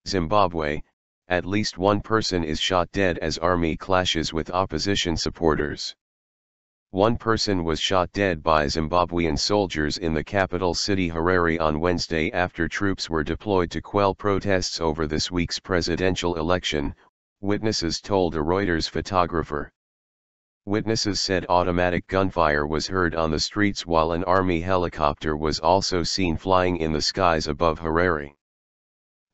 Zimbabwe, at least one person is shot dead as army clashes with opposition supporters. One person was shot dead by Zimbabwean soldiers in the capital city Harare on Wednesday after troops were deployed to quell protests over this week's presidential election, witnesses told a Reuters photographer. Witnesses said automatic gunfire was heard on the streets while an army helicopter was also seen flying in the skies above Harare.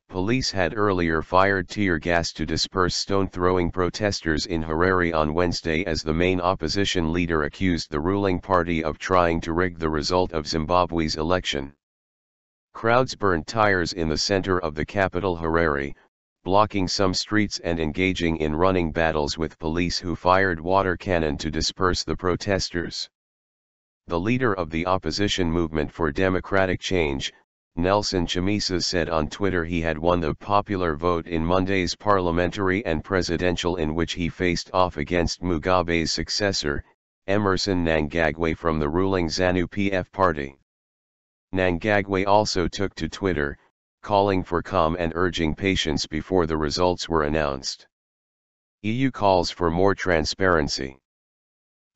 Police had earlier fired tear gas to disperse stone-throwing protesters in Harare on Wednesday as the main opposition leader accused the ruling party of trying to rig the result of Zimbabwe's election. Crowds burned tires in the center of the capital Harare, blocking some streets and engaging in running battles with police who fired water cannon to disperse the protesters. The leader of the opposition movement for democratic change, Nelson Chamisa, said on Twitter he had won the popular vote in Monday's parliamentary and presidential in which he faced off against Mugabe's successor, Emmerson Mnangagwa from the ruling ZANU-PF party. Mnangagwa also took to Twitter, calling for calm and urging patience before the results were announced. EU calls for more transparency.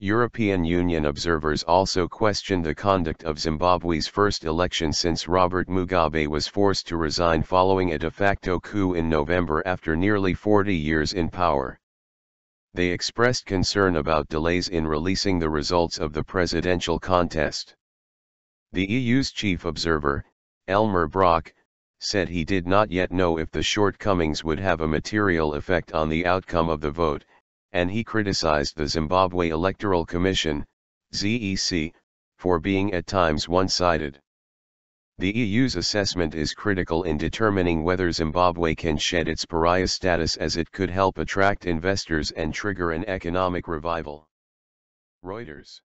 European Union observers also questioned the conduct of Zimbabwe's first election since Robert Mugabe was forced to resign following a de facto coup in November after nearly 40 years in power. They expressed concern about delays in releasing the results of the presidential contest. The EU's chief observer, Elmar Brok, said he did not yet know if the shortcomings would have a material effect on the outcome of the vote, and he criticized the Zimbabwe Electoral Commission, ZEC, for being at times one-sided. The EU's assessment is critical in determining whether Zimbabwe can shed its pariah status, as it could help attract investors and trigger an economic revival. Reuters.